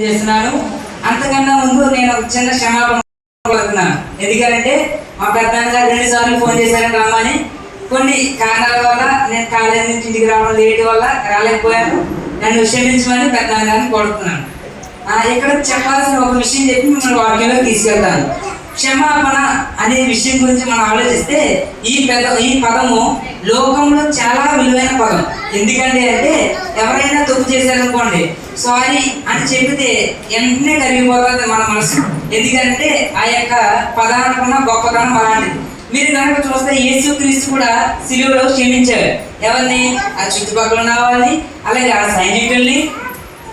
చేస్తున్నాను. అంతకన్నా ముందు నేను చిన్న క్షమాపణ కోరుతున్నాను. ఎందుకంటే మా పెద్దనాన్న గారు 2 సార్లు ఫోన్ చేశారని రమ్మని. కొన్ని కారణాల వల్ల నేను కాలేజీ నుంచి ఇంటికి రావడం లేట్ వల్ల రాలేకపోయాను. నన్ను క్షమించమని పెద్దనాన్న గారిని కోరుతున్నాను. ఇక్కడ చెప్పాల్సిన ఒక విషయం చెప్పి మిమ్మల్ని వాక్యంలో తీసుకెళ్తాను. క్షమాపణ అనే విషయం గురించి మనం ఆలోచిస్తే ఈ పదము లోకంలో చాలా విలువైన పదం. ఎందుకంటే ఎవరైనా తప్పు చేశారనుకోండి, సారీ అని చెబితే వెంటనే కరిగిపోతుంది మన మనసు. ఎందుకంటే ఆ యొక్క పదానుకున్న గొప్పతనం అలాంటిది. మీరు కనుక చూస్తే యేసుక్రీస్తు కూడా సిలువలో క్షమించారు. ఎవరిని? ఆ చుట్టుపక్కల ఉన్న వాళ్ళని, అలాగే ఆ సైనికుల్ని.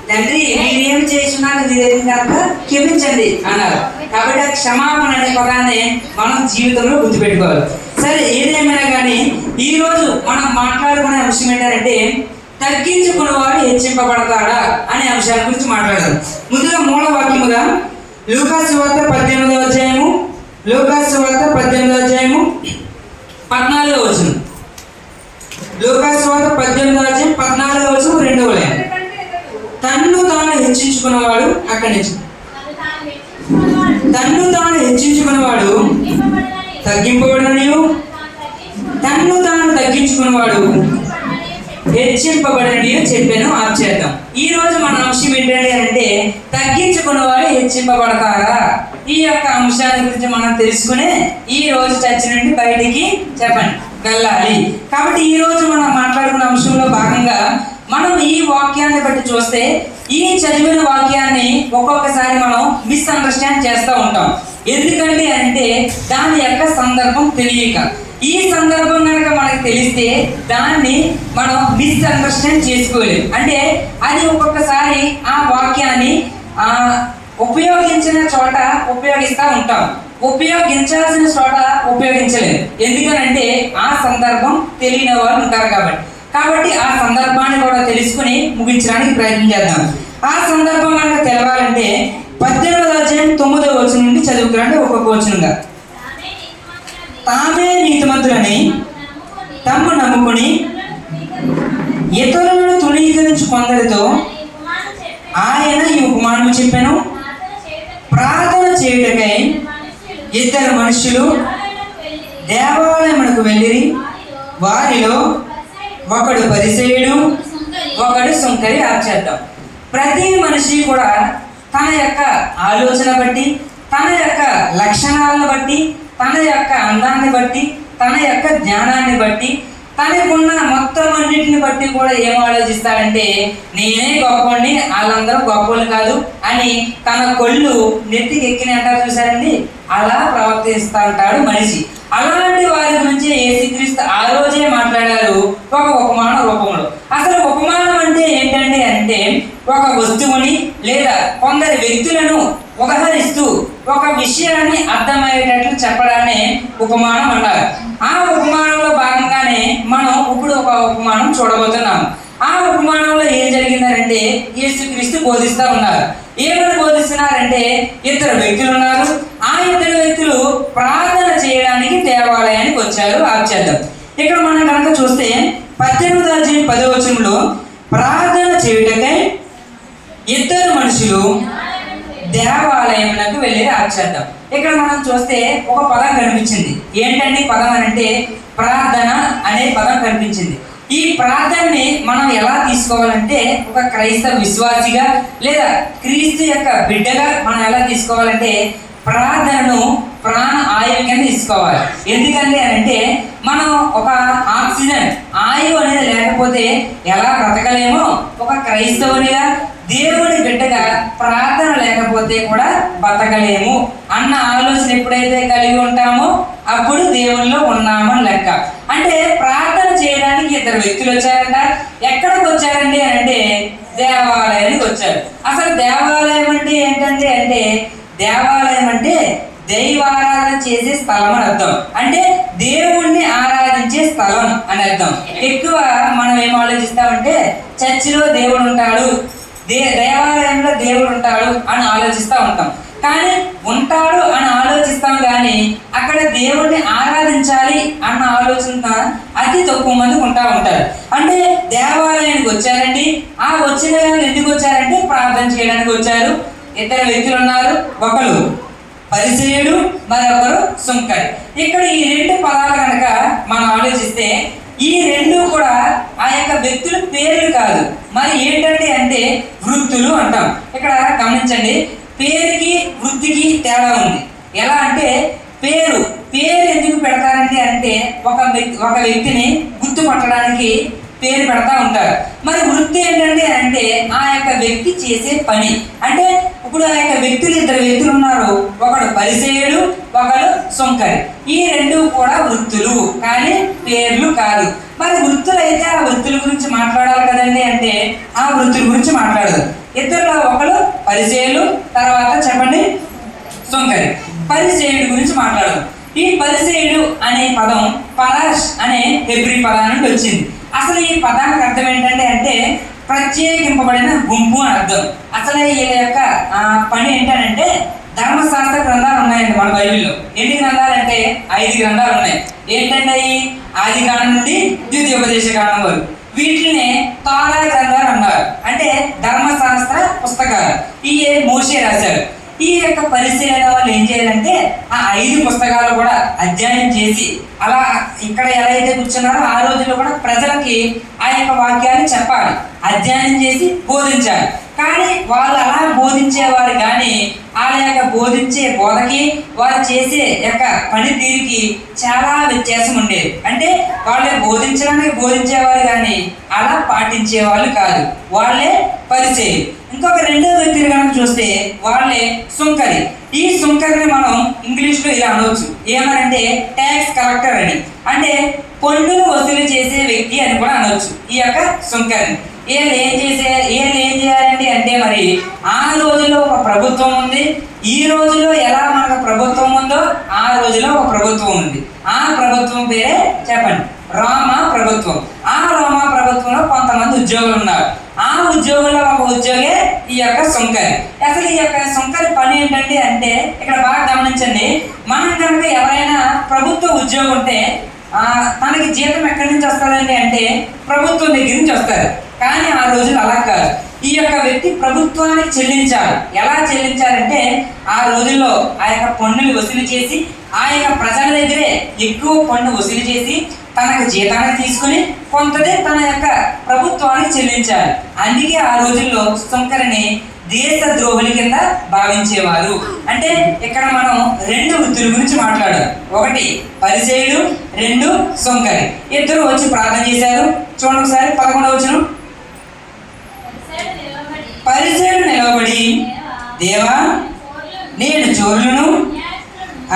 తండ్రి మీరేం చేస్తున్నారు, మీరేం కనుక క్షమించండి అన్నారు. కాబట్టి ఆ క్షమాపణ అనే పదాన్ని మనం జీవితంలో గుర్తుపెట్టుకోవాలి. సరే, ఏదేమైనా కానీ ఈరోజు మనం మాట్లాడుకునే అంశం ఏంటంటే తగ్గించుకున్నవాడు హెచ్చింపబడతాడా అనే అంశాల గురించి మాట్లాడాలి. ముందుగా మూల వాక్యముగా లూకాసు సువార్త 18వ అధ్యాయము 14వ వచనం. లూకాసు సువార్త 18వ అధ్యాయం 14వ వచనం 2వ లైన్. తన్ను తాను హెచ్చించుకున్నవాడు, అక్కడి నుంచి తన్ను తాను హెచ్చించుకున్నవాడు తగ్గింపబడనియు, తన్ను తాను తగ్గించుకున్నవాడు హెచ్చింపబడనియు చెప్పాను. ఆచేద్దాం. ఈ రోజు మన అంశం ఏంటంటే తగ్గించుకున్నవాడు హెచ్చింపబడతారా? ఈ యొక్క అంశాల గురించి మనం తెలుసుకునే ఈ రోజు చర్చ నుండి బయటికి వెళ్ళాలి. కాబట్టి ఈ రోజు మనం మాట్లాడుకున్న అంశంలో భాగంగా మనం ఈ వాక్యాన్ని బట్టి చూస్తే ఈ చదివిన వాక్యాన్ని ఒక్కొక్కసారి మనం మిస్అండర్స్టాండ్ చేస్తూ ఉంటాం. ఎందుకంటే దాని యొక్క సందర్భం తెలియక. ఈ సందర్భం కనుక మనకు తెలిస్తే దాన్ని మనం మిస్అండర్స్టాండ్ చేసుకోలేము. అంటే అది ఒక్కొక్కసారి ఆ వాక్యాన్ని ఉపయోగించిన చోట ఉపయోగిస్తూ ఉంటాం, ఉపయోగించాల్సిన చోట ఉపయోగించలేము. ఎందుకనంటే ఆ సందర్భం తెలియని వారు ఉంటారు కాబట్టి ఆ సందర్భాన్ని కూడా తెలుసుకుని ముగించడానికి ప్రయత్నం చేద్దాం. ఆ సందర్భం కనుక తెలవాలంటే 18వ అధ్యాయం 9వ వచనం నుండి చదువుకురండి. ఒక్కొక్క వచనంగా. తామే నీతిమంతులని తమ్ము నమ్ముకుని ఇతరులను తృణీకరించు కొందరితో ఆయన ఈ ఉపమానం చెప్పాను. ప్రార్థన చేయుటకై 2 మనుషులు దేవాలయమునకు వెళ్ళిరి. వారిలో ఒకడు పరిసయ్యుడు, ఒకడు సుంకరి. ఆచేద్దాం. ప్రతి మనిషి కూడా తన యొక్క ఆలోచన బట్టి, తన యొక్క లక్షణాలను బట్టి, తన యొక్క అందాన్ని బట్టి, తన యొక్క జ్ఞానాన్ని బట్టి, తనకున్న మొత్తం అన్నింటిని బట్టి కూడా ఏం ఆలోచిస్తాడంటే నేనే గొప్పని, వాళ్ళందరూ గొప్పలు కాదు అని తన కొళ్ళు నెత్తికి ఎక్కిన అంటారు చూసారండి, అలా ప్రవర్తిస్తూ ఉంటాడు మనిషి. అలాంటి వారి గురించి యేసుక్రీస్తు ఆ రోజే మాట్లాడారు ఒక ఉపమాన రూపంలో. అసలు ఉపమానం అంటే ఏంటంటే ఒక వస్తువుని లేదా కొందరు వ్యక్తులను ఉదహరిస్తూ ఒక విషయాన్ని అర్థమయ్యేటట్లు చెప్పడాన్ని ఉపమానం అన్నారు. ఆ ఉపమానంలో భాగంగానే మనం ఇప్పుడు ఒక ఉపమానం చూడబోతున్నాం. ఆ ఉపమానంలో ఏం జరిగిందంటే యేసుక్రీస్తు బోధిస్తూ ఉన్నారు. ఏమని బోధిస్తున్నారంటే 2 వ్యక్తులు ఉన్నారు. ఆ 2 వ్యక్తులు ప్రార్థన చేయడానికి దేవాలయానికి వచ్చారు. ఆచేద్దాం. ఇక్కడ మనం కనుక చూస్తే 18వ అధ్యాయం 10వ వచనంలో ప్రార్థన చేయుటకై 2 మనుషులు దేవాలయమునకు వెళ్ళి. ఆచేద్దాం. ఇక్కడ మనం చూస్తే ఒక పదం కనిపించింది. ఏంటంటే పదం అంటే ప్రార్థన అనే పదం కనిపించింది. ఈ ప్రార్థనని మనం ఎలా తీసుకోవాలంటే ఒక క్రైస్తవ విశ్వాసిగా లేదా క్రీస్తు యొక్క బిడ్డగా మనం ఎలా తీసుకోవాలంటే ప్రార్థనను ప్రాణ ఆయువు కింద తీసుకోవాలి. ఎందుకంటే మనం ఒక ఆక్సిజన్ ఆయువు అనేది లేకపోతే ఎలా బ్రతకలేమో, ఒక క్రైస్తవునిగా దేవుని బిడ్డగా ప్రార్థన లేకపోతే కూడా బతకలేము అన్న ఆలోచన ఎప్పుడైతే కలిగి ఉంటామో అప్పుడు దేవునిలో ఉన్నామని లెక్క. అంటే ప్రార్థన చేయడానికి 2 వ్యక్తులు వచ్చారంట. ఎక్కడికి వచ్చారండి అంటే దేవాలయానికి వచ్చారు. అసలు దేవాలయం అంటే ఏంటంటే దేవాలయం అంటే దైవారాధన చేసే స్థలం అని అర్థం. అంటే దేవుణ్ణి ఆరాధించే స్థలం అని అర్థం. ఎక్కువ మనం ఏం ఆలోచిస్తామంటే చర్చిలో దేవుడు ఉంటాడు, దేవాలయంలో దేవుడు ఉంటాడు అని ఆలోచిస్తూ ఉంటాం. కానీ ఉంటాడు అని ఆలోచిస్తాం, కానీ అక్కడ దేవుడిని ఆరాధించాలి అన్న ఆలోచన అతి తక్కువ మంది ఉంటారు. అంటే దేవాలయానికి వచ్చారండి, ఆ వచ్చిన ఎందుకు వచ్చారంటే ప్రార్థన చేయడానికి వచ్చారు. ఇద్దరు వ్యక్తులు ఉన్నారు, ఒకరు పరిసయ్యుడు, మరొకరు సుంకరి. ఇక్కడ ఈ రెండు పదాలు కనుక మనం ఆలోచిస్తే ఈ రెండు కూడా ఆ యొక్క వ్యక్తుల పేర్లు కాదు, మరి ఏంటంటే అంటే వృత్తులు అంటాం. ఇక్కడ గమనించండి, పేరుకి వృత్తికి తేడా ఉంది. ఎలా అంటే పేరు ఎందుకు పెడతారంటే అంటే ఒక వ్యక్తిని గుర్తుపట్టడానికి పేరు పెడతా ఉంటారు. మరి వృత్తి ఏంటంటే అంటే ఆ యొక్క వ్యక్తి చేసే పని. అంటే ఇప్పుడు ఆ యొక్క ఇద్దరు వ్యక్తులు ఉన్నారు, ఒకడు పరిసయ్యుడు, ఒకడు సుంకరి. ఈ రెండు కూడా వృత్తులు కానీ పేర్లు కాదు. మరి వృత్తులు అయితే ఆ వృత్తుల గురించి మాట్లాడాలి కదండి, అంటే ఆ వృత్తుల గురించి మాట్లాడదు. ఇద్దరులో ఒకడు పరిసయ్యులు, తర్వాత చెప్పండి సుంకరి. పరిసయ్యుడు గురించి మాట్లాడదు. ఈ పరిసయ్యుడు అనే పదం పరాష్ అనే హెబ్రీ పదం నుండి వచ్చింది. అసలు ఈ పదానికి అర్థం ఏంటంటే అంటే ప్రత్యేకింపబడిన గుంపు అని అర్థం. అసలు వీళ్ళ యొక్క పని ఏంటంటే ధర్మశాస్త్ర గ్రంథాలు ఉన్నాయండి మన బైబిల్లో. ఎన్ని గ్రంథాలు అంటే 5 గ్రంథాలు ఉన్నాయి. ఏంటంటే అవి ఆది కాండం నుండి ద్వితీయోపదేశ కాండం వరకు. వీటిని తారా గ్రంథాలు అన్నారు, అంటే ధర్మశాస్త్ర పుస్తకాలు. ఇవి మోషే రాశారు. ఈ యొక్క పరిశీలన వాళ్ళు ఏం చేయాలంటే ఆ 5 పుస్తకాలు కూడా అధ్యయనం చేసి అలా ఇక్కడ ఎలా అయితే కూర్చున్నారో ఆ రోజుల్లో కూడా ప్రజలకి ఆ యొక్క వాక్యాన్ని చెప్పాలి, అధ్యయనం చేసి బోధించాలి. కానీ వాళ్ళు అలా బోధించేవారు, కానీ వాళ్ళ యొక్క బోధించే బోధకి వారు చేసే యొక్క పనితీరుకి చాలా వ్యత్యాసం ఉండేది. అంటే వాళ్ళే బోధించడానికి బోధించేవారు, కానీ అలా పాటించేవాళ్ళు కాదు. వాళ్ళే పరిచయం. ఇంకొక రెండో వ్యక్తిని కనుక చూస్తే వాళ్ళే సుంకరి. ఈ సుంకరిని మనం ఇంగ్లీష్లో ఇలా అనవచ్చు, ఏమనంటే ట్యాక్స్ కలెక్టర్ అని. అంటే పన్నును వసూలు చేసే వ్యక్తి అని కూడా అనవచ్చు ఈ యొక్క సుంకరిని. వీళ్ళు ఏం చేయాలండి అంటే మరి ఆ రోజుల్లో ఒక ప్రభుత్వం ఉంది. ఈ రోజులో ఎలా మనకు ప్రభుత్వం ఉందో ఆ రోజులో ఒక ప్రభుత్వం ఉంది. ఆ ప్రభుత్వం పేరే చెప్పండి, రోమా ప్రభుత్వం. ఆ రోమా ప్రభుత్వంలో కొంతమంది ఉద్యోగులు ఉన్నారు. ఆ ఉద్యోగుల్లో ఒక ఉద్యోగే ఈ యొక్క సుంకరి. అసలు ఈ యొక్క సుంకరి పని ఏంటంటే అంటే ఇక్కడ బాగా గమనించండి, మనం కనుక ఎవరైనా ప్రభుత్వ ఉద్యోగం ఉంటే తనకి జీతం ఎక్కడి నుంచి వస్తుందండి అంటే ప్రభుత్వం దగ్గర నుంచి వస్తారు. కానీ ఆ రోజులు అలా కాదు. ఈ యొక్క వ్యక్తి ప్రభుత్వానికి చెల్లించాలి. ఎలా చెల్లించాలంటే ఆ రోజుల్లో ఆ యొక్క పన్నులు వసూలు చేసి ఆ యొక్క ప్రజల దగ్గరే ఎక్కువ పన్ను వసూలు చేసి తనకు జీతాన్ని తీసుకుని కొంతదే తన యొక్క ప్రభుత్వానికి చెల్లించాలి. అందుకే ఆ రోజుల్లో సుంకరిని దేశ ద్రోహుల కింద భావించేవారు. అంటే ఇక్కడ మనం 2 వృత్తుల గురించి మాట్లాడారు. ఒకటి పరిసయ్యుడు, 2 సుంకరి. ఇద్దరు వచ్చి ప్రార్థన చేశారు. చూడండి ఒకసారి 11వ వచనం. పరిసయ్యుడు నిలబడి, దేవా, నేను చోరులను,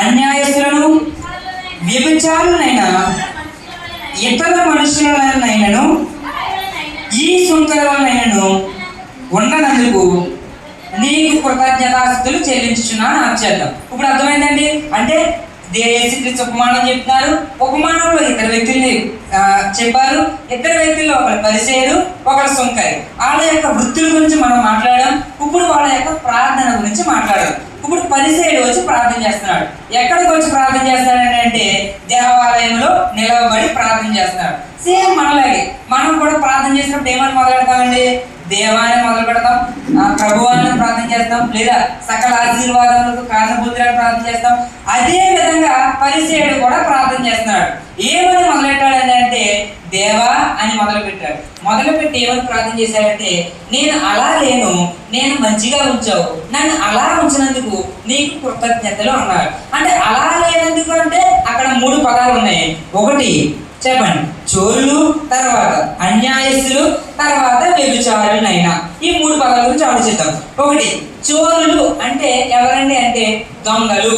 అన్యాయస్తులను, వ్యభిచారులనైనా ఇతర మనుషులనైనను ఈ సుంకరులనైనను ఉన్నందుకు నీకు కృతజ్ఞతాస్తుతులు చెల్లించుచున్నాను ఆశ్చర్యం. ఇప్పుడు అర్థమైందండి. అంటే యేసుక్రీస్తు ఉపమానం చెప్తున్నారు. ఉపమానంలో 2 వ్యక్తుల్ని చెప్పారు. 2 వ్యక్తుల్లో ఒకరు పరిసయ్యుడు, ఒకరు సుంకరి. వాళ్ళ యొక్క వృత్తుల గురించి మనం మాట్లాడాం. ఇప్పుడు వాళ్ళ యొక్క ప్రార్థన గురించి మాట్లాడాం. ఇప్పుడు పరిసయ్యుడు వచ్చి ప్రార్థన చేస్తున్నాడు. ఎక్కడికి వచ్చి ప్రార్థన చేస్తున్నాడు అంటే దేవాలయంలో నిలవబడి ప్రార్థన చేస్తున్నాడు. సేమ్ మనలాగే మనం కూడా ప్రార్థన చేసినప్పుడు ఏమని మొదలెడతామండి? దేవాన్ని మొదలు పెడతాం, ప్రభువాన్ని ప్రార్థన చేస్తాం, లేదా సకల ఆశీర్వాదములకు కారణభూతులను ప్రార్థన చేస్తాం. అదే విధంగా పరిసయ్యుడు కూడా ప్రార్థన చేస్తున్నాడు. ఏమని మొదలెట్టాడని అంటే దేవా అని మొదలుపెట్టాడు. మొదలుపెట్టి ఏమని ప్రార్థన చేశాడంటే నేను అలా లేను, నేను మంచిగా ఉంచావు, నన్ను అలా ఉంచినందుకు నీకు కృతజ్ఞతలు అన్నాడు. అంటే అలా లేనందుకు అంటే అక్కడ 3 పదాలు ఉన్నాయి. ఒకటి చెప్పండి, చోరులు, తర్వాత అన్యాయస్తులు, తర్వాత వ్యభిచారులైనా. ఈ 3 పదాల గురించి ఆలోచిద్దాం. ఒకటి చోరులు అంటే ఎవరండి అంటే దొంగలు.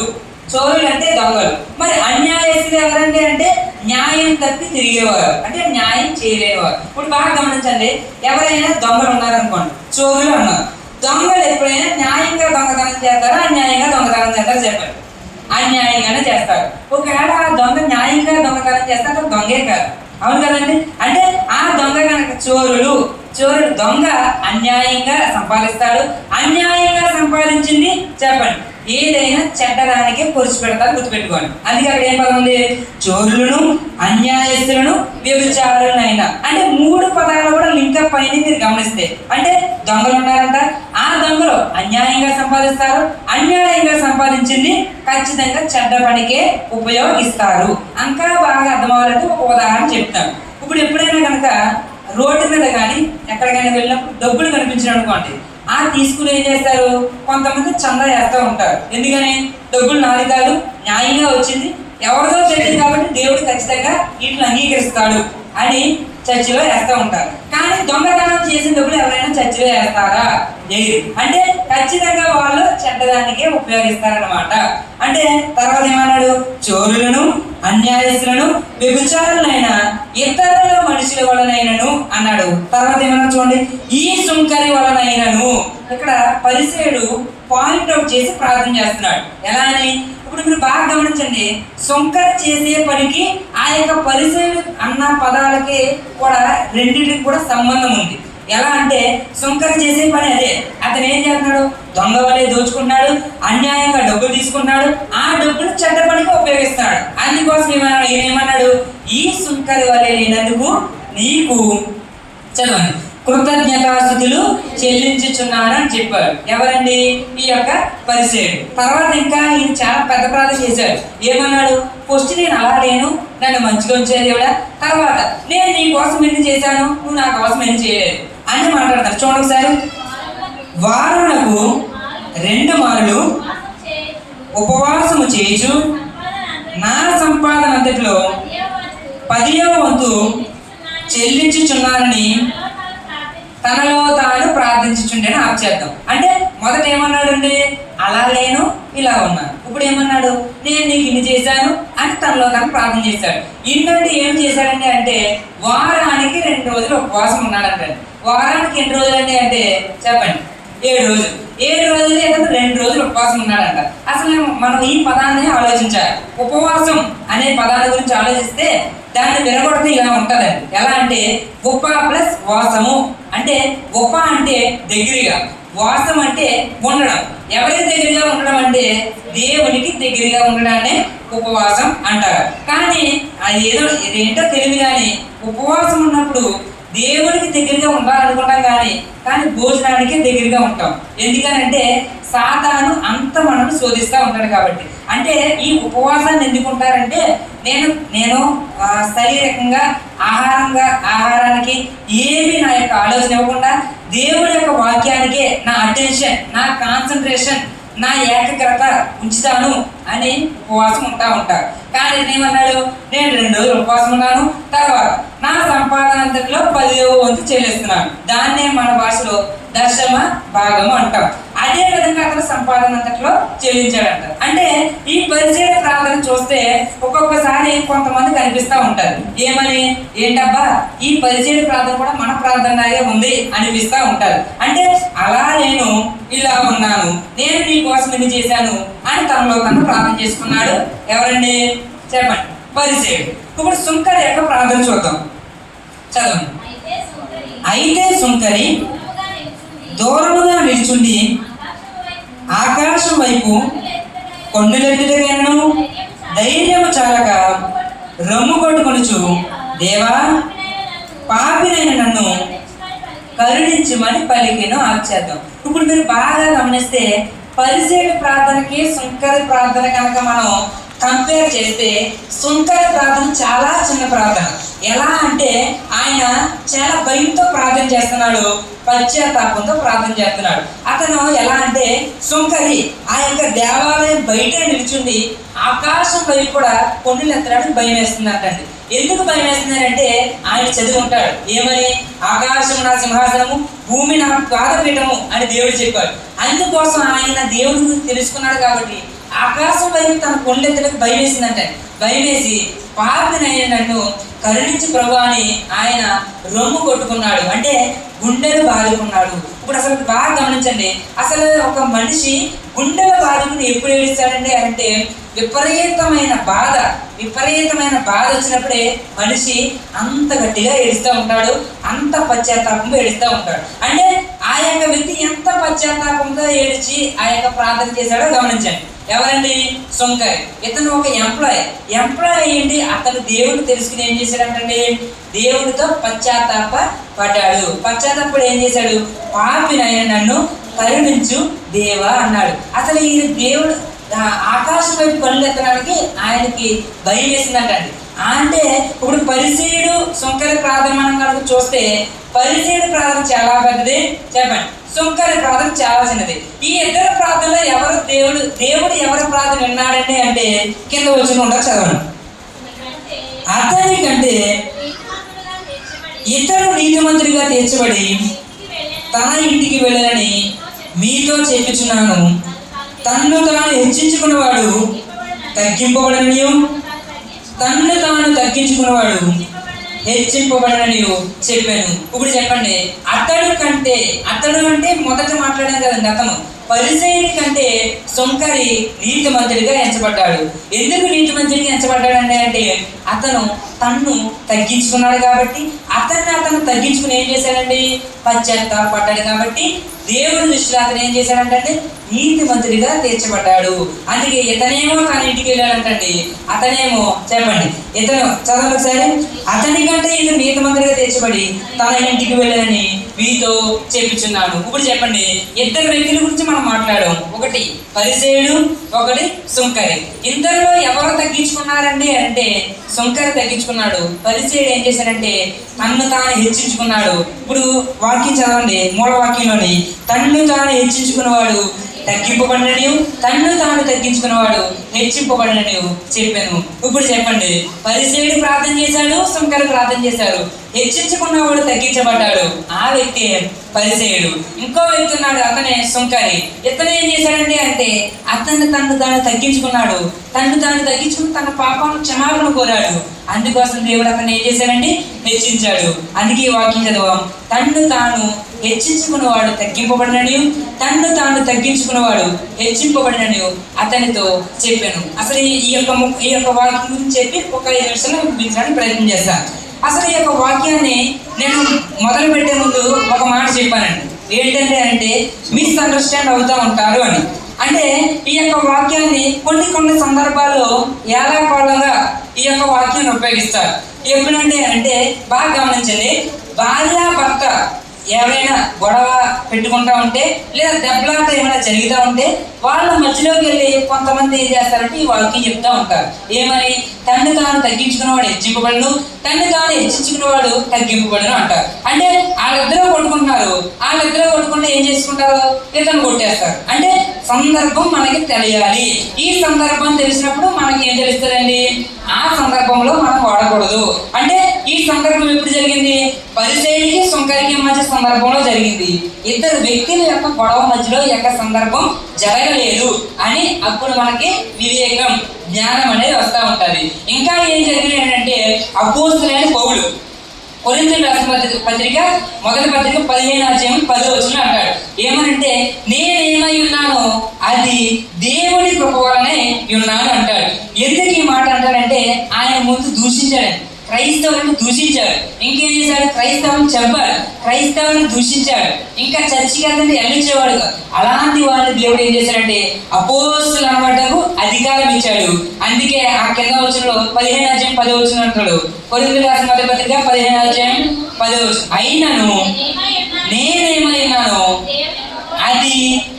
చోరులు అంటే దొంగలు. మరి అన్యాయస్తులు ఎవరండి అంటే న్యాయం తప్పి తిరిగేవారు, అంటే న్యాయం చేయలేనివారు. ఇప్పుడు బాగా గమనించండి, ఎవరైనా దొంగలు ఉన్నారనుకోండి, చోరులు అన్నారు. దొంగలు ఎప్పుడైనా న్యాయంగా దొంగతనం చేస్తారా అన్యాయంగా దొంగతనం చేస్తారా చెప్పండి? అన్యాయంగానే చేస్తారు. ఒకవేళ ఆ దొంగ న్యాయంగా దొంగతనం చేస్తే అతను దొంగే కాదు, అవును కదండి? అంటే ఆ దొంగ కనుక చోరుడు దొంగ అన్యాయంగా సంపాదిస్తాడు. అన్యాయంగా సంపాదించింది చెప్పండి ఏదైనా చెడ్డదానికే పొడిచి పెడతారు, గుర్తుపెట్టుకోండి. అందుకే అక్కడ ఏం పదం ఉంది? చోరులను, అన్యాయస్తులను, వ్యభిచారులనైనా. అంటే 3 పదాలు కూడా లింకప్ అయిన మీరు గమనిస్తే, అంటే దొంగలు ఉన్నారంట, ఆ దొంగలు అన్యాయంగా సంపాదిస్తారు, అన్యాయంగా సంపాదించింది ఖచ్చితంగా చెడ్డ పనికే ఉపయోగిస్తారు. ఇంకా బాగా అర్థమవ్వాలంటే ఒక ఉదాహరణ చెప్తాను. ఇప్పుడు ఎప్పుడైనా కనుక రోడ్డు మీద కానీ ఎక్కడికైనా వెళ్ళినప్పుడు డబ్బులు కనిపించడం అనుకోండి, ఆ తీసుకుని ఏం చేస్తారు? కొంతమంది చందా వేస్తూ ఉంటారు. ఎందుకని? డబ్బులు నాది కాదు, న్యాయంగా వచ్చింది, ఎవరిదో తెలియదు కాబట్టి దేవుడు ఖచ్చితంగా వీటిని అంగీకరిస్తాడు అని చర్చిలో వేస్తూ ఉంటారు. కానీ దొంగతనం చేసిన డబ్బులు ఎవరైనా చర్చిలో వేస్తారా? లేదు. అంటే ఖచ్చితంగా వాళ్ళు చెడ్డదానికే ఉపయోగిస్తారనమాట. అంటే తర్వాత ఏమన్నాడు? చోరులను, అన్యాయస్తులను, వ్యభిచారులైన ఇతరుల మనుషుల వలనైనను అన్నాడు. తర్వాత ఏమన్నా చూడండి, ఈ సుంకరి వలనైనను. ఇక్కడ పరిసేయుడు పాయింట్ అవుట్ చేసి ప్రార్థన చేస్తున్నాడు. ఎలా అని? ఇప్పుడు మీరు బాగా గమనించండి, సుంకరి చేసే పనికి ఆ యొక్క పరిసేయుడు అన్న పదాలకి కూడా రెండింటికి కూడా సంబంధం ఉంది. ఎలా అంటే సుంకరి చేసే పని అదే. అతను ఏం చేస్తున్నాడు? దొంగ వలె దోచుకున్నాడు, అన్యాయంగా డబ్బులు తీసుకున్నాడు, ఆ డబ్బులు చెడ్డ పనికి ఉపయోగిస్తున్నాడు. అందుకోసం ఏమన్నాడు? ఈ సుంకరి వలె లేనందుకు నీకు చదవండి కృతజ్ఞతాస్తుతులు చెల్లించుచున్నాను అని చెప్పారు. ఎవరండి? ఈ యొక్క పరిసేయుడు. తర్వాత ఇంకా ఈయన చాలా పెద్ద ప్రార్థన చేశాడు. ఏమన్నాడు? ఫస్ట్ నేను అలా లేను, నన్ను మంచిగా ఉంచేది దేవుడా, తర్వాత నేను నీ కోసం ఎన్ని చేశాను, నువ్వు నా కోసం ఎన్ని చేయలేదు అని మాట్లాడతారు. చూడండి ఒకసారి, వారులకు 2 మార్లు ఉపవాసము చేయుచు నా సంపాదన అంతటిలో 10వ వంతు చెల్లించుచున్నానని తనలో తాను ప్రార్థించుచుండేని ఆప్చేద్దాం. అంటే మొదట ఏమన్నాడండి? అలా లేను, ఇలా ఉన్నాను. ఇప్పుడు ఏమన్నాడు? నేను నీకు ఇన్ని చేశాను అని తనలో తాను ప్రార్థన చేశాడు. ఇన్నంటే ఏం చేశాడండి అంటే వారానికి 2 రోజులు ఉపవాసం ఉన్నాడంటే. వారానికి ఎన్ని రోజులండి అంటే చెప్పండి? 7 రోజులు. 7 రోజులు లేదా 2 రోజులు ఉపవాసం ఉన్నాడంట. అసలు మనం ఈ పదాన్ని ఆలోచించాలి. ఉపవాసం అనే పదాన్ని గురించి ఆలోచిస్తే దాన్ని వినగొడితే ఇలా ఉంటుందండి. ఎలా అంటే ఉప ప్లస్ వాసము. అంటే ఉప అంటే దగ్గరగా, వాసం అంటే ఉండడం. ఎవరికి దగ్గరగా ఉండడం అంటే దేవునికి దగ్గరగా ఉండడాన్ని ఉపవాసం అంటారు. కానీ అది ఇదేంటో తెలియదు, కానీ ఉపవాసం ఉన్నప్పుడు దేవునికి దగ్గరగా ఉండాలనుకుంటాం, కానీ భోజనానికి దగ్గరగా ఉంటాం. ఎందుకనంటే సాతాను అంత మనం శోధిస్తూ ఉంటాడు కాబట్టి. అంటే ఈ ఉపవాసాన్ని ఎందుకుంటారంటే నేను శారీరకంగా ఆహారానికి ఏమి నా యొక్క ఆలోచన ఇవ్వకుండా దేవుడి యొక్క వాక్యానికే నా అటెన్షన్, నా కాన్సన్ట్రేషన్, నా ఏకాగ్రత ఉంచుతాను అని ఉపవాసం ఉంటారు. కానీ ఏమన్నాడు? నేను 2 రోజులు ఉపవాసం ఉన్నాను, తర్వాత నా సంపాదన అంతట్లో 10వ వంతు చెల్లిస్తున్నాను. దాన్నే మన భాషలో దశమ భాగము అంటాం. అదే విధంగా అతను సంపాదన అంతట్లో చెల్లించాడంట. అంటే ఈ పరిచయ ప్రార్థన చూస్తే ఒక్కొక్కసారి కొంతమంది కనిపిస్తూ ఉంటారు. ఏమని? ఏంటబ్బా ఈ పరిచయ ప్రార్థన కూడా మన ప్రార్థనలాగే ఉంది అనిపిస్తూ ఉంటారు. అంటే అలా నేను ఇలా ఉన్నాను, నేను నీ కోసం ఎన్ని చేశాను అని తనలో తను ప్రార్థన చేసుకున్నాడు. ఎవరండి? చెప్పండి? పరిచయుడు. ఇప్పుడు సుంకరి యొక్క ప్రార్థన చూద్దాం. చదవండి. అయితే సుంకరి దూరముగా నిల్చుండి ఆకాశం వైపు కొండలెత్తుటకైనను ధైర్యము చాలక రొమ్ము కొట్టుకొనుచు, దేవా పాపినైన నన్ను కరుణించమని పలికెను ఆచేద్దాం. ఇప్పుడు మీరు బాగా గమనిస్తే పరిసేయుడి ప్రార్థనకి సుంకరి ప్రార్థన కనుక మనం కంపేర్ చేస్తే సుంకరి ప్రార్థన చాలా చిన్న ప్రార్థన. ఎలా అంటే ఆయన చాలా భయంతో ప్రార్థన చేస్తున్నాడు, పశ్చాత్తాపంతో ప్రార్థన చేస్తున్నాడు. అతను ఎలా అంటే సుంకరి ఆ యొక్క దేవాలయం బయట నిల్చుండి ఆకాశం వైపు కూడా కొండలు ఎత్తడానికి భయం వేస్తుందంటండి. ఎందుకు భయం వేస్తున్నారంటే ఆయన చదివి ఉంటాడు. ఏమని? ఆకాశం నా సింహాసనము, భూమి నా పాదపీఠము అని దేవుడు చెప్పాడు. అందుకోసం ఆయన దేవుడు తెలుసుకున్నాడు కాబట్టి ఆకాశం వైపు తన కొండెత్తలకు భయం వేసిందంటే, భయం వేసి పాపినైన నన్ను కరుణించి ప్రభు అని ఆయన రొమ్ము కొట్టుకున్నాడు. అంటే గుండెలు బాదుకున్నాడు. ఇప్పుడు అసలు బాగా గమనించండి, అసలు ఒక మనిషి గుండెల బాధకుని ఎప్పుడు ఏడుస్తాడండి అంటే విపరీతమైన బాధ వచ్చినప్పుడే మనిషి అంత గట్టిగా ఏడుస్తూ ఉంటాడు, అంత పశ్చాత్తాపంతో ఏడుస్తూ ఉంటాడు. అంటే ఆ యొక్క వ్యక్తి ఎంత పశ్చాత్తాపంతో ఏడిచి ఆ యొక్క ప్రార్థన చేశాడో గమనించండి. ఎవరండి? సుంకరి. ఇతను ఒక ఎంప్లాయ్ అయ్యింది. అతను దేవుడు తెలుసుకుని ఏం చేశాడంటండి, దేవుడితో పశ్చాత్తాప పడ్డాడు. పశ్చాత్తాపడి ఏం చేశాడు, పాపినైన నన్ను కరుణించు దేవా అన్నాడు. అసలు ఈయన దేవుడు ఆకాశం వైపు కళ్ళు ఎత్తడానికి ఆయనకి భయం వేసిందంటండి. అంటే ఇప్పుడు పరిసయ్యుడు సుంకరి ప్రార్థన మనం కనుక చూస్తే పరిసయ్యుడి ప్రార్థన చాలా పెద్దది, చెప్పండి, సుంకరి ప్రార్థన చాలా చిన్నది. ఈ ఇద్దరు ప్రార్థనలో దేవుడు ఎవరి ప్రార్థన విన్నాడండి అంటే కింద వచ్చిన ఉండదు, చదవండి. అతని కంటే ఇతడు నీతిమంతుడిగా తీర్చబడి తన ఇంటికి వెళ్ళాలని మీతో చెప్పుచున్నాను. తన్ను తాను హెచ్చించుకున్నవాడు తగ్గింపబడనియు, తన్ను తాను తగ్గించుకున్నవాడు హెచ్చింపబడనని చెప్పాను. ఇప్పుడు చెప్పండి, అతడు అంటే మొదట మాట్లాడాను కదండి, అతను పరిసయ్యుడి కంటే సుంకరి నీతిమంతుడిగా ఎంచబడ్డాడు. ఎందుకు నీతిమంతుడిగా ఎంచబడ్డాడండి అంటే అతను తన్ను తగ్గించుకున్నాడు కాబట్టి, అతను తగ్గించుకుని ఏం చేశాడండి, పశ్చాత్తాపడ్డాడు కాబట్టి దేవుడి దృష్టిలో అతను ఏం చేశాడంటే నీతిమంతుడిగా తీర్చబడ్డాడు. అందుకే ఇతనేమో తన ఇంటికి వెళ్ళాడంటండి, అతనేమో చెప్పండి, ఇతను చదవండి ఒకసారి. అతని కంటే ఇతను నీతిమంతుడిగా తీర్చబడి తన ఇంటికి వెళ్ళాలని మీతో చెప్పుచున్నాను. ఇప్పుడు చెప్పండి, ఇద్దరు వ్యక్తుల గురించి మనం మాట్లాడాం. ఒకటి పరిసయ్యుడు, ఒకటి సుంకరి. ఇద్దరిలో ఎవరు తగ్గించుకున్నారండి అంటే సుంకరి తగ్గించుకున్నాడు. పరిసయ్యుడు ఏం చేశాడంటే తన్ను తాను హెచ్చించుకున్నాడు. ఇప్పుడు వాక్యం చదవండి, మూల వాక్యంలోని తన్ను తాను హెచ్చించుకున్నవాడు తగ్గింపబడినని, తన్ను తాను తగ్గించుకున్నవాడు హెచ్చింపబడినని చెప్పాను. ఇప్పుడు చెప్పండి, పరిసయ్యుడు ప్రార్థన చేశాడు, సుంకరి ప్రార్థన చేశారు. హెచ్చించుకున్నవాడు తగ్గించబడ్డాడు, ఆ వ్యక్తి పరిసయ్యుడు. ఇంకో వ్యక్తి ఉన్నాడు, అతనే సుంకరి. ఇతను ఏం చేశాడండి అంటే తన్ను తాను తగ్గించుకున్నాడు. తన్ను తాను తగ్గించుకుని తన పాపాలను క్షమాపణ కోరాడు. అందుకోసం దేవుడు అతను ఏం చేశాడండి, హెచ్చించాడు. అందుకే ఈ వాక్యం చదవం, తన్ను తాను హెచ్చించుకున్నవాడు తగ్గింపబడినని, తన్ను తాను తగ్గించుకున్నవాడు హెచ్చింపబడినని అతనితో చెప్పాను. అసలు ఈ యొక్క వాక్యం గురించి చెప్పి ఒక 5 నిమిషాలు ముగించడానికి ప్రయత్నం చేస్తాను. అసలు ఈ యొక్క వాక్యాన్ని నేను మొదలు పెట్టే ముందు ఒక మాట చెప్పానండి. ఏంటంటే మిస్అండర్స్టాండ్ అవుతూ ఉంటారు అని. అంటే ఈ యొక్క వాక్యాన్ని కొన్ని సందర్భాల్లో ఏలాపాలంగా ఈ యొక్క వాక్యాన్ని ఉపయోగిస్తారు. ఎప్పుడంటే అంటే బాగా గమనించండి, భార్య భర్త ఏమైనా గొడవ పెట్టుకుంటా ఉంటే లేదా దెబ్బలాట ఏమైనా జరుగుతూ ఉంటే వాళ్ళ మధ్యలోకి వెళ్ళి కొంతమంది ఏం చేస్తారంటే ఈ వాక్యం చెప్తా ఉంటారు. ఏమని? తన్ను తాను తగ్గించుకున్నవాడు హెచ్చింపబడును, తన్ను తాను హెచ్చించుకున్నవాడు తగ్గింపబడును అంటారు. అంటే వాళ్ళిద్దరూ కొట్టుకుంటున్నారు, వాళ్ళిద్దరూ కొట్టుకుంటే ఏం చేసుకుంటారు, ఇతను కొట్టేస్తారు. అంటే సందర్భం మనకి తెలియాలి. ఈ సందర్భం తెలిసినప్పుడు మనకి ఏం తెలుస్తుందండి, ఆ సందర్భంలో మనం వాడకూడదు. అంటే ఈ సందర్భం ఎప్పుడు జరిగింది, పరిసయ్యుడికి సుంకరికి మధ్య సందర్భంలో జరిగింది. ఇద్దరు వ్యక్తుల యొక్క గొడవ మధ్యలో ఈ యొక్క సందర్భం జరగలేదు అని అప్పుడు మనకి వివేకం, జ్ఞానం అనేది వస్తూ ఉంటుంది. ఇంకా ఏం జరిగింది అంటే అపోస్తలుడైన పౌలు కొరింథీయులకు రాసిన పత్రిక మొదటి పత్రిక 15:10 అంటాడు. ఏమనంటే నేనేమై ఉన్నానో అది దేవుని కృప వలనే ఉన్నాను అంటాడు. ఎందుకు ఈ మాట అంటాడంటే ఆయన ముందు దూషించాడు, క్రైస్తవులను దూషించాడు. ఇంకేం చేశాడు, క్రైస్తవులను చెప్పాడు, క్రైస్తవులను దూషించాడు. ఇంకా చర్చికి వెళ్తుంటే వెళ్ళించేవాడు. అలాంటి వాళ్ళని దేవుడు ఏం చేశాడంటే అపోస్తలులు అనబడ్డకు అధికారం ఇచ్చాడు. అందుకే ఆ కింద వచనంలో 15:10 అంటాడు. కొరింథీయులకు రాసిన మొదటి పత్రిక 15:10 అయినను నేనేమై ఉన్నానో అది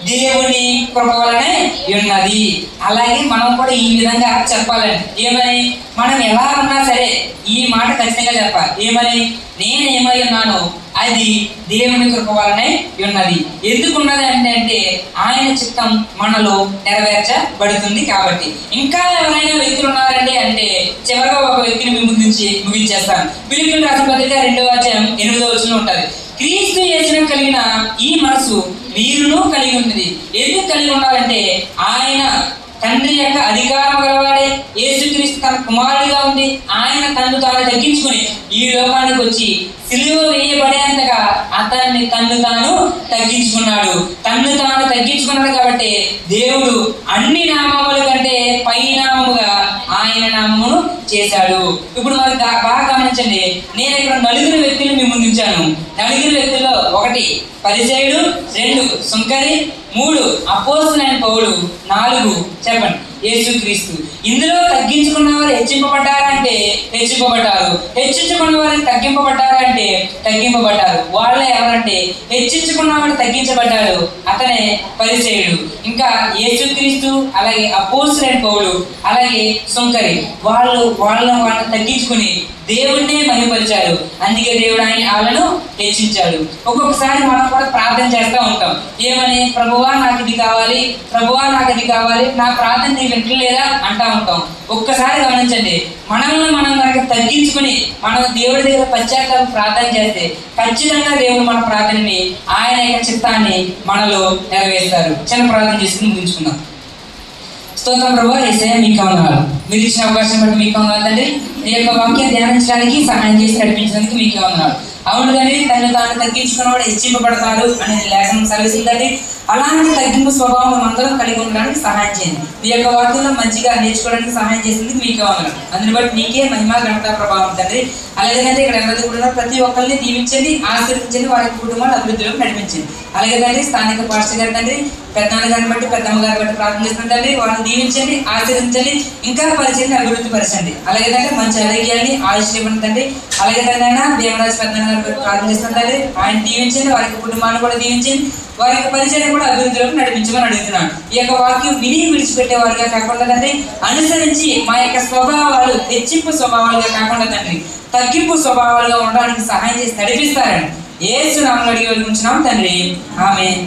దేవుని కృప వలనే ఉన్నది. అలాగే మనం కూడా ఈ విధంగా చెప్పాలండి. ఏమని? మనం ఎలా ఉన్నా సరే ఈ మాట ఖచ్చితంగా చెప్పాలి. ఏమని? నేనేమై ఉన్నానో అది దేవుని కృప వలనే ఉన్నది. ఎందుకున్నది అంటే ఆయన చిత్తం మనలో నెరవేర్చబడుతుంది కాబట్టి. ఇంకా ఎవరైనా వ్యక్తులు ఉన్నారండి అంటే చివరిగా ఒక వ్యక్తిని మీ ముందు నుంచి ముగించేస్తాను. ఫిలిప్పీయులకు రాసిన పత్రిక 2:8 ఉంటుంది. క్రీస్తు యేసును కలిగిన ఈ మనసు మీరును కలిగి ఉన్నది. ఎందుకు కలిగి ఉండాలంటే ఆయన తండ్రి యొక్క అధికారం గలవాడే యేసుక్రీస్తు తన కుమారుడిగా ఉండి ఆయన తన్ను తాను తగ్గించుకుని ఈ లోకానికి వచ్చి సిలువ వేయబడేంతగా అతన్ని తన్ను తాను తగ్గించుకున్నాడు. తన్ను తాను తగ్గించుకున్నాడు కాబట్టి దేవుడు అన్ని నామముల కంటే పై నామముగా ఆయన నామమును చేశాడు. ఇప్పుడు మరి బాగా గమనించండి, నేను ఇక్కడ నలుగురు వ్యక్తులు మీ ముందు ఉంచాను. నలుగురు వ్యక్తుల్లో 1 పరిసయ్యుడు, 2 సుంకరి, 3 అపోస్తలుడైన పౌలు, 4 చెప్పండి యేసుక్రీస్తు. ఇందులో తగ్గించుకున్న వారు హెచ్చింపబడ్డారా అంటే హెచ్చింపబడ్డారు, హెచ్చించుకున్న వారు తగ్గింపబడ్డారా అంటే తగ్గింపబడ్డారు. వాళ్ళే ఎవరంటే హెచ్చించుకున్న వాడు తగ్గించబడ్డాడు, అతనే పరిసయ్యుడు. ఇంకా యేసుక్రీస్తు, అలాగే అపోస్తలుడైన పౌలు, అలాగే సుంకరి, వాళ్ళని తగ్గించుకుని దేవుడినే మహిమపరిచారు. అందుకే దేవుడు వాళ్ళను హెచ్చించాడు. ఒక్కొక్కసారి మనం కూడా ప్రార్థన చేస్తూ ఉంటాం, ఏమని? ప్రభువా నాకు ఇది కావాలి, ప్రభువా నాకు ఇది కావాలి, నా ప్రార్థన నీకు వింటలేదా అంటూ ఉంటాం. ఒక్కసారి గమనించండి, మనల్ని మనం కనుక తగ్గించుకుని మనం దేవుడి దగ్గర పశ్చాత్తాప ప్రార్థన చేస్తే ఖచ్చితంగా దేవుడు మన ప్రార్థనని, ఆయన యొక్క చిత్తాన్ని మనలో నెరవేరుస్తారు. చిన్న ప్రార్థన చేసుకుని ముగించుకుందాం. స్తోత్రం ప్రభువా, యేసయ్యా మీకు వందనాలు. మీరు ఇచ్చిన అవకాశం బట్టి మీకు వందనాలు తండ్రి. మీ యొక్క వాక్యం ధ్యానించడానికి సహాయం చేసి నడిపించడానికి మీకు వందనాలు. అవును తండ్రి, తను తాను తగ్గించుకున్నవాడు హెచ్చింపబడతారు అనే లేఖనం సెలవిస్తుందండి. అలాంటి తగ్గింపు స్వభావం అందరం కలిగి ఉండడానికి సహాయం చేయండి. మీ యొక్క వాక్యంలో మంచిగా నేర్చుకోవడానికి సహాయం చేసింది మీకు వందనాలు. అందుని బట్టి మీకే మహిమ ఘనత ప్రభావం తండ్రి. అలాగే ఇక్కడ ఎవరైతే కూడా ప్రతి ఒక్కరిని దీవించండి, ఆశీర్వించండి, వారి కుటుంబాలు అభివృద్ధిలోకి నడిపించండి. అలాగే తండ్రి స్థానిక పాస్టర్ గారు తండ్రి, పెద్దనాన్న గారిని బట్టి, పెద్దమ్మ గారిని బట్టి ప్రార్థన చేస్తుందండి. వాళ్ళని దీవించండి, ఆశీర్వించండి, ఇంకా పరిచయం అభివృద్ధి పరచండి. అలాగే తండ్రి మంచి ఆరోగ్యాన్ని ఆయుష్ ఇవ్వండి. అలాగే తండ్రి ఆయన దేవరాజు పెద్దనాన్న గారి బట్టి ప్రార్థన చేస్తుందండి. ఆయన దీవించండి, వారికి కుటుంబాన్ని కూడా దీవించండి, వారి యొక్క పరిచయం కూడా అభివృద్ధిలోకి నడిపించమని అడుగుతున్నాను. ఈ యొక్క వాక్యం విని విడిచిపెట్టేవారుగా కాకుండా తండ్రి, అనుసరించి మా యొక్క స్వభావాలు హెచ్చింపు స్వభావాలుగా కాకుండా తండ్రి తగ్గింపు స్వభావాలుగా ఉండడానికి సహాయం చేసి నడిపిస్తారని యేసు నామములో అడిగి వేడుకుంటున్నాం తండ్రి, ఆమేన్.